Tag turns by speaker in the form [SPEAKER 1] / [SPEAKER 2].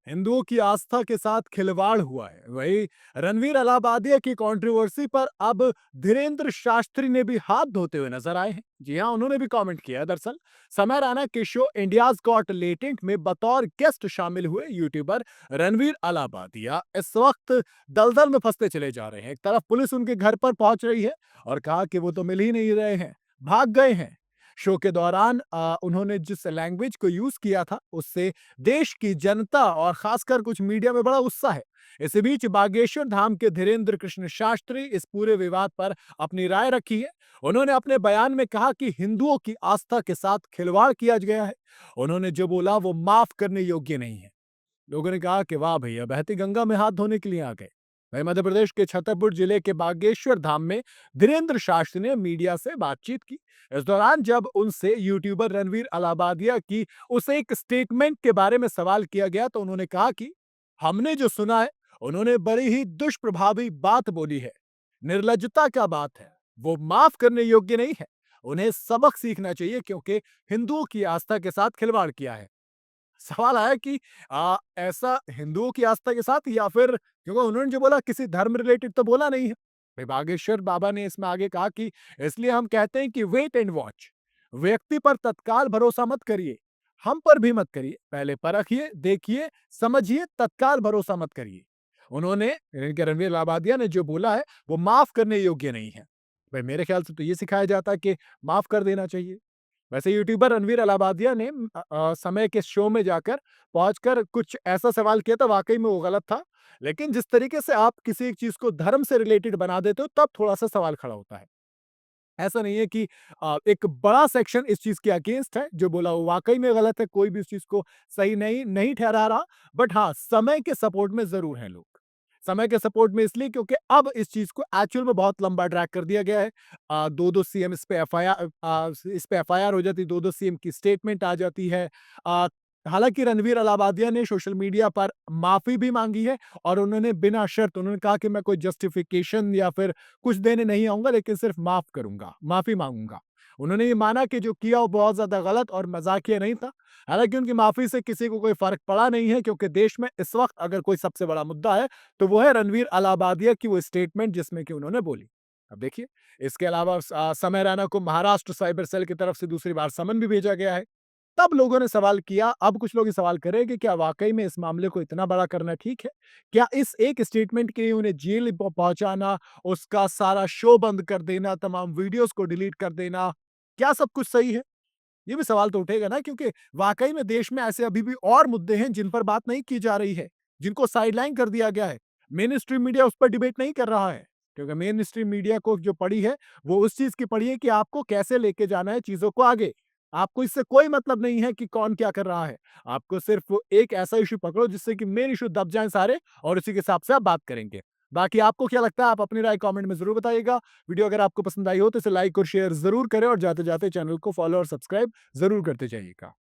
[SPEAKER 1] हिंदुओं की आस्था के साथ खिलवाड़ हुआ है। वहीं रणवीर अलाहाबादिया की कंट्रोवर्सी पर अब धीरेन्द्र शास्त्री ने भी हाथ धोते हुए नजर आए हैं। जी हां, उन्होंने भी कमेंट किया है। दरअसल समय रैना के शो इंडियाज गॉट लेटेंट में बतौर गेस्ट शामिल हुए यूट्यूबर रणवीर अलाहाबादिया इस वक्त दलदल में फंसते चले जा रहे हैं। एक तरफ पुलिस उनके घर पर पहुंच रही है और कहा कि वो तो मिल ही नहीं रहे हैं, भाग गए हैं। शो के दौरान उन्होंने जिस लैंग्वेज को यूज किया था उससे देश की जनता और खासकर कुछ मीडिया में बड़ा गुस्सा है। इसी बीच बागेश्वर धाम के धीरेन्द्र कृष्ण शास्त्री इस पूरे विवाद पर अपनी राय रखी है। उन्होंने अपने बयान में कहा कि हिंदुओं की आस्था के साथ खिलवाड़ किया गया है। उन्होंने जो बोला वो माफ करने योग्य नहीं है। लोगों ने कहा कि वाह भैया, बहती गंगा में हाथ धोने के लिए आ गए। वहीं मध्य प्रदेश के छतरपुर जिले के बागेश्वर धाम में धीरेन्द्र शास्त्री ने मीडिया से बातचीत की। इस दौरान जब उनसे यूट्यूबर रणवीर अलाहाबादिया की उस एक स्टेटमेंट के बारे में सवाल किया गया तो उन्होंने कहा कि हमने जो सुना है, उन्होंने बड़ी ही दुष्प्रभावी बात बोली है। निर्लज्जता क्या बात है, वो माफ करने योग्य नहीं है। उन्हें सबक सीखना चाहिए क्योंकि हिंदुओं की आस्था के साथ खिलवाड़ किया है। सवाल आया कि ऐसा हिंदुओं की आस्था के साथ या फिर क्योंकि उन्होंने जो बोला किसी धर्म रिलेटेड तो बोला नहीं है। फिर बागेश्वर बाबा ने इसमें आगे कहा कि इसलिए हम कहते हैं कि वेट एंड वॉच। व्यक्ति पर तत्काल भरोसा मत करिए, हम पर भी मत करिए। पहले परखिए, देखिए, समझिए, तत्काल भरोसा मत करिए। उन्होंने इनके रणवीर लाबादिया ने जो बोला है वो माफ करने योग्य नहीं है। भाई मेरे ख्याल से तो ये सिखाया जाता है कि माफ कर देना चाहिए। वैसे यूट्यूबर रणवीर अलाहाबादिया ने समय के शो में जाकर पहुंचकर कुछ ऐसा सवाल किया था, वाकई में वो गलत था। लेकिन जिस तरीके से आप किसी एक चीज को धर्म से रिलेटेड बना देते हो तब थोड़ा सा सवाल खड़ा होता है। ऐसा नहीं है कि एक बड़ा सेक्शन इस चीज के अगेंस्ट है, जो बोला वो वाकई में गलत है, कोई भी इस चीज को सही नहीं नहीं ठहरा रहा। बट हाँ, समय के सपोर्ट में जरूर हैं लोग। समय के सपोर्ट में इसलिए क्योंकि अब इस चीज को एक्चुअल में बहुत लंबा ड्रैग कर दिया गया है। दो दो सीएम इस पे एफआईआर हो जाती, दो दो सीएम की स्टेटमेंट आ जाती है। आ, हालांकि रणवीर अलाहाबादिया ने सोशल मीडिया पर माफी भी मांगी है और उन्होंने बिना शर्त उन्होंने कहा कि मैं कोई जस्टिफिकेशन या फिर कुछ देने नहीं आऊंगा, लेकिन सिर्फ माफ करूंगा, माफी मांगूंगा। उन्होंने ये माना कि जो किया वो बहुत ज्यादा गलत और मजाकिया नहीं था। हालांकि उनकी माफी से किसी को कोई फर्क पड़ा नहीं है क्योंकि देश में इस वक्त अगर कोई सबसे बड़ा मुद्दा है तो वो है रणवीर अलाहाबादिया की वो स्टेटमेंट जिसमें कि उन्होंने बोली। अब देखिए, इसके अलावा समय रैना को महाराष्ट्र साइबर सेल की तरफ से दूसरी बार समन भी भेजा गया है। तब लोगों ने सवाल किया, अब कुछ लोग ये सवाल कर रहे हैं कि क्या वाकई में इस मामले को इतना बड़ा करना ठीक है? क्या इस एक स्टेटमेंट के लिए उन्हें जेल पहुंचाना, उसका सारा शो बंद कर देना, तमाम वीडियोस को डिलीट कर देना, क्या सब कुछ सही है? ये भी सवाल तो उठेगा ना, क्योंकि वाकई में देश में ऐसे अभी भी और मुद्दे हैं जिन पर बात नहीं की जा रही है, जिनको साइडलाइन कर दिया गया है। मेन स्ट्रीम मीडिया उस पर डिबेट नहीं कर रहा है, क्योंकि मेन स्ट्रीम मीडिया को जो पड़ी है वो उस चीज की पड़ी है कि आपको कैसे लेके जाना है चीजों को आगे। आपको इससे कोई मतलब नहीं है कि कौन क्या कर रहा है। आपको सिर्फ एक ऐसा इशू पकड़ो जिससे कि मेन इशू दब जाए सारे, और उसी के हिसाब से आप बात करेंगे। बाकी आपको क्या लगता है, आप अपनी राय कमेंट में जरूर बताइएगा। वीडियो अगर आपको पसंद आई हो तो इसे लाइक और शेयर जरूर करें और जाते जाते चैनल को फॉलो और सब्सक्राइब जरूर करते जाइएगा।